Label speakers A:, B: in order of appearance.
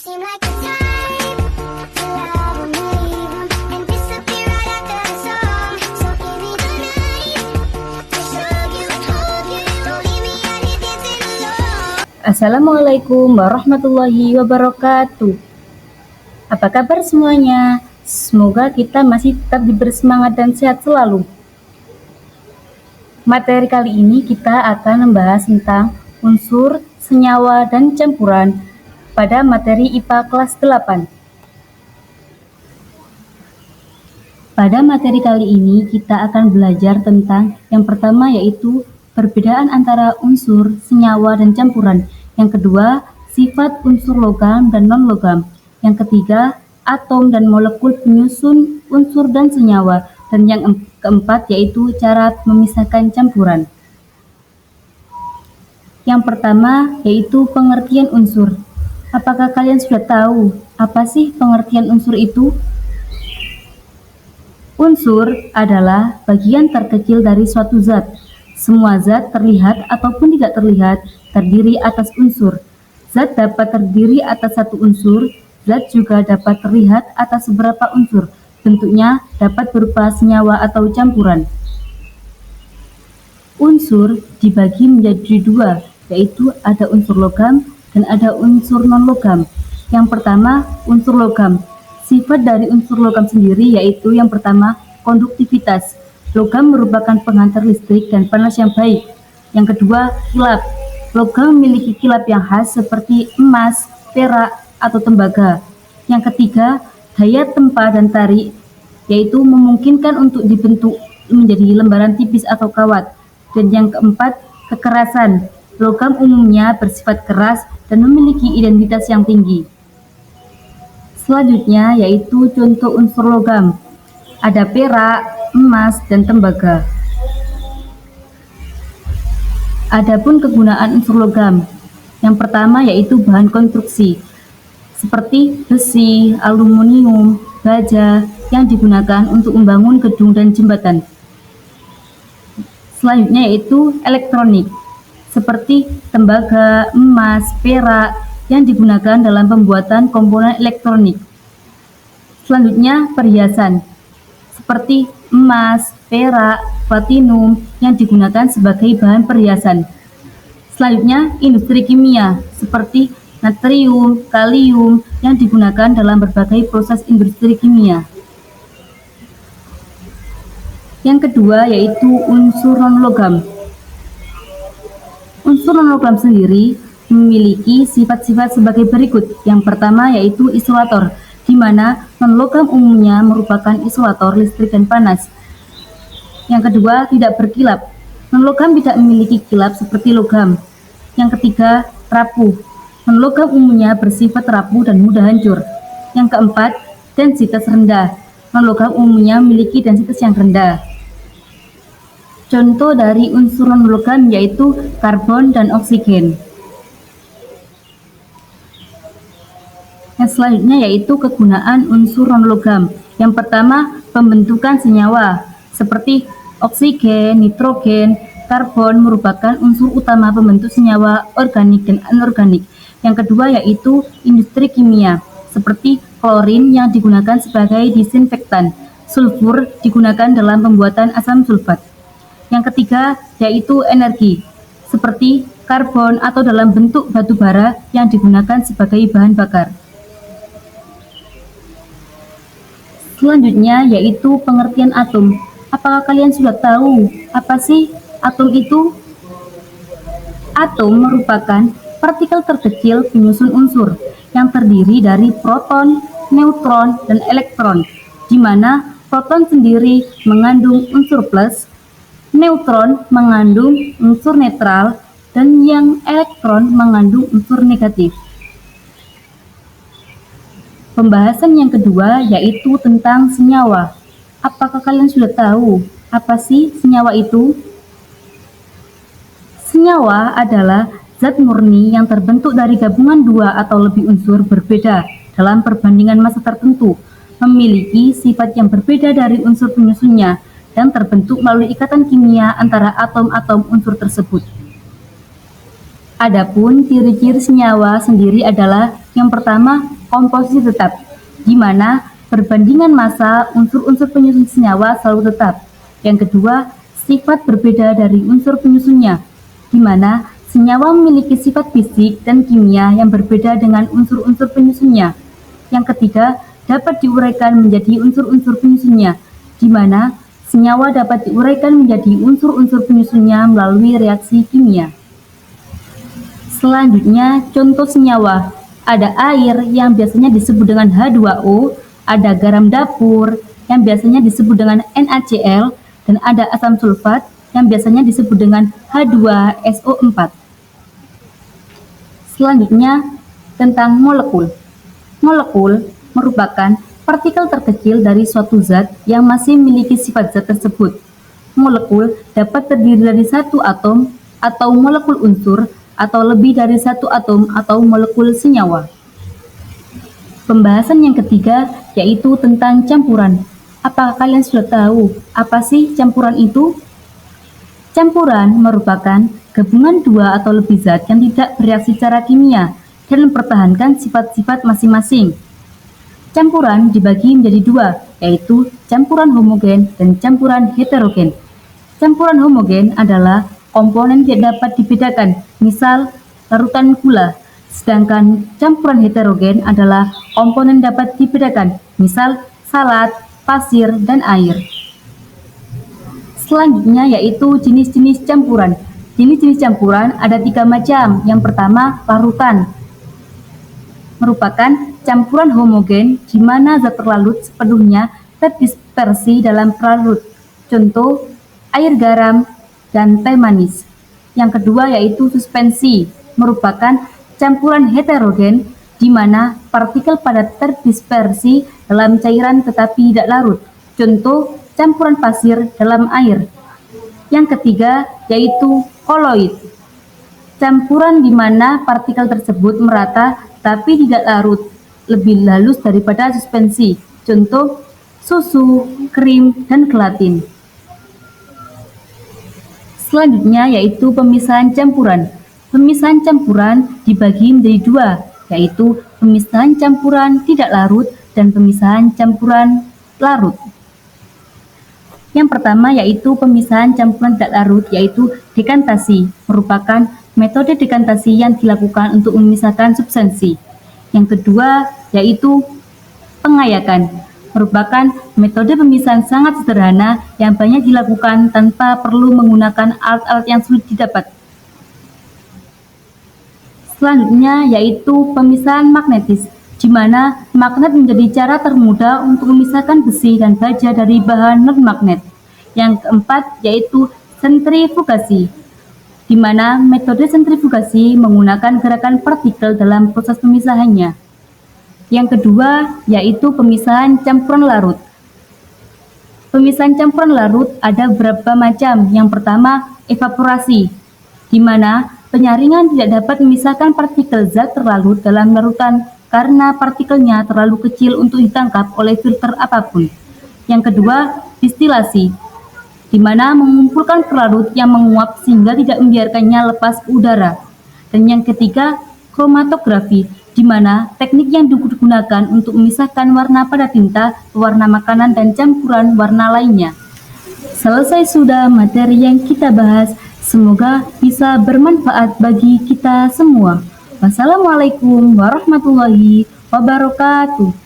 A: seem like the type to love 'em, leave 'em, and disappear right after the song. So give me the night to show you, hold you, don't leave me out here dancing alone.
B: Assalamualaikum warahmatullahi wabarakatuh. Apa kabar semuanya? Semoga kita masih tetap diberi semangat dan sehat selalu. Materi kali ini kita akan membahas tentang unsur, senyawa, dan campuran pada materi IPA kelas 8. Pada materi kali ini kita akan belajar tentang yang pertama yaitu perbedaan antara unsur, senyawa, dan campuran. Yang kedua, sifat unsur logam dan non-logam. Yang ketiga, atom dan molekul penyusun unsur dan senyawa. Dan yang keempat yaitu cara memisahkan campuran. Yang pertama yaitu pengertian unsur. Apakah kalian sudah tahu apa sih pengertian unsur itu? Unsur adalah bagian terkecil dari suatu zat. Semua zat terlihat ataupun tidak terlihat terdiri atas unsur. Zat dapat terdiri atas satu unsur, zat juga dapat terlihat atas beberapa unsur. Bentuknya dapat berupa senyawa atau campuran. Unsur dibagi menjadi dua, yaitu ada unsur logam dan ada unsur non-logam. Yang pertama, unsur logam. Sifat dari unsur logam sendiri yaitu yang pertama, konduktivitas. Logam merupakan penghantar listrik dan panas yang baik. Yang kedua, kilap. Logam memiliki kilap yang khas seperti emas, perak, atau tembaga. Yang ketiga, daya tempa dan tarik, yaitu memungkinkan untuk dibentuk menjadi lembaran tipis atau kawat. Dan yang keempat, kekerasan. Logam umumnya bersifat keras dan memiliki identitas yang tinggi. Selanjutnya yaitu contoh unsur logam. Ada perak, emas, dan tembaga. Adapun kegunaan unsur logam. Yang pertama yaitu bahan konstruksi, seperti besi, aluminium, baja yang digunakan untuk membangun gedung dan jembatan. Selanjutnya yaitu elektronik, seperti tembaga, emas, perak yang digunakan dalam pembuatan komponen elektronik. Selanjutnya perhiasan, seperti emas, perak, platinum yang digunakan sebagai bahan perhiasan. Selanjutnya industri kimia, seperti natrium, kalium yang digunakan dalam berbagai proses industri kimia. Yang kedua yaitu unsur non-logam. Unsur non-logam sendiri memiliki sifat-sifat sebagai berikut. Yang pertama yaitu isolator, di mana non-logam umumnya merupakan isolator listrik dan panas. Yang kedua, tidak berkilap. Non-logam tidak memiliki kilap seperti logam. Yang ketiga, rapuh. Non-logam umumnya bersifat rapuh dan mudah hancur. Yang keempat, densitas rendah. Non-logam umumnya memiliki densitas yang rendah. Contoh dari unsur non-logam yaitu karbon dan oksigen. Yang selanjutnya yaitu kegunaan unsur non-logam. Yang pertama, pembentukan senyawa, seperti oksigen, nitrogen, karbon merupakan unsur utama pembentuk senyawa organik dan anorganik. Yang kedua yaitu industri kimia, seperti klorin yang digunakan sebagai disinfektan, sulfur digunakan dalam pembuatan asam sulfat. Yang ketiga yaitu energi, seperti karbon atau dalam bentuk batu bara yang digunakan sebagai bahan bakar. Selanjutnya yaitu pengertian atom. Apakah kalian sudah tahu apa sih atom itu? Atom merupakan partikel terkecil penyusun unsur yang terdiri dari proton, neutron, dan elektron, di mana proton sendiri mengandung unsur plus, neutron mengandung unsur netral, dan yang elektron mengandung unsur negatif. Pembahasan yang kedua yaitu tentang senyawa. Apakah kalian sudah tahu apa sih senyawa itu? Senyawa adalah zat murni yang terbentuk dari gabungan dua atau lebih unsur berbeda dalam perbandingan massa tertentu, memiliki sifat yang berbeda dari unsur penyusunnya, dan terbentuk melalui ikatan kimia antara atom-atom unsur tersebut. Adapun ciri-ciri senyawa sendiri adalah yang pertama, komposisi tetap, di mana perbandingan massa unsur-unsur penyusun senyawa selalu tetap. Yang kedua, sifat berbeda dari unsur penyusunnya, di mana senyawa memiliki sifat fisik dan kimia yang berbeda dengan unsur-unsur penyusunnya. Yang ketiga, dapat diuraikan menjadi unsur-unsur penyusunnya, di mana senyawa dapat diuraikan menjadi unsur-unsur penyusunnya melalui reaksi kimia. Selanjutnya, contoh senyawa. Ada air yang biasanya disebut dengan H2O, ada garam dapur yang biasanya disebut dengan NaCl, dan ada asam sulfat yang biasanya disebut dengan H2SO4. Selanjutnya, tentang molekul. Molekul merupakan partikel terkecil dari suatu zat yang masih memiliki sifat zat tersebut. Molekul dapat terdiri dari satu atom atau molekul unsur atau lebih dari satu atom atau molekul senyawa. Pembahasan yang ketiga yaitu tentang campuran. Apakah kalian sudah tahu apa sih campuran itu? Campuran merupakan gabungan dua atau lebih zat yang tidak bereaksi secara kimia dan mempertahankan sifat-sifat masing-masing. Campuran dibagi menjadi dua, yaitu campuran homogen dan campuran heterogen. Campuran homogen adalah komponen tidak dapat dibedakan, misal larutan gula, sedangkan campuran heterogen adalah komponen dapat dibedakan, misal salad, pasir, dan air. Selanjutnya yaitu jenis-jenis campuran. Jenis-jenis campuran ada 3 macam. Yang pertama, larutan. Merupakan campuran homogen di mana zat terlarut sepenuhnya terdispersi dalam pelarut. Contoh, air garam dan teh manis. Yang kedua yaitu suspensi. Merupakan campuran heterogen di mana partikel padat terdispersi dalam cairan tetapi tidak larut. Contoh, campuran pasir dalam air. Yang ketiga yaitu koloid. Campuran di mana partikel tersebut merata tapi tidak larut, lebih halus daripada suspensi. Contoh, susu, krim, dan gelatin. Selanjutnya yaitu pemisahan campuran. Pemisahan campuran dibagi menjadi dua, yaitu pemisahan campuran tidak larut dan pemisahan campuran larut. Yang pertama yaitu pemisahan campuran tidak larut, yaitu dekantasi, merupakan metode dekantasi yang dilakukan untuk memisahkan substansi. Yang kedua yaitu pengayakan, merupakan metode pemisahan sangat sederhana yang banyak dilakukan tanpa perlu menggunakan alat-alat yang sulit didapat. Selanjutnya yaitu pemisahan magnetis, di mana magnet menjadi cara termudah untuk memisahkan besi dan baja dari bahan non-magnet. Yang keempat yaitu sentrifugasi, di mana metode sentrifugasi menggunakan gerakan partikel dalam proses pemisahannya. Yang kedua yaitu pemisahan campuran larut. Pemisahan campuran larut ada beberapa macam. Yang pertama, evaporasi, di mana penyaringan tidak dapat memisahkan partikel zat terlarut dalam larutan karena partikelnya terlalu kecil untuk ditangkap oleh filter apapun. Yang kedua, distilasi, di mana mengumpulkan pelarut yang menguap sehingga tidak membiarkannya lepas ke udara. Dan yang ketiga, kromatografi, di mana teknik yang digunakan untuk memisahkan warna pada tinta, warna makanan, dan campuran warna lainnya. Selesai sudah materi yang kita bahas. Semoga bisa bermanfaat bagi kita semua. Wassalamualaikum warahmatullahi wabarakatuh.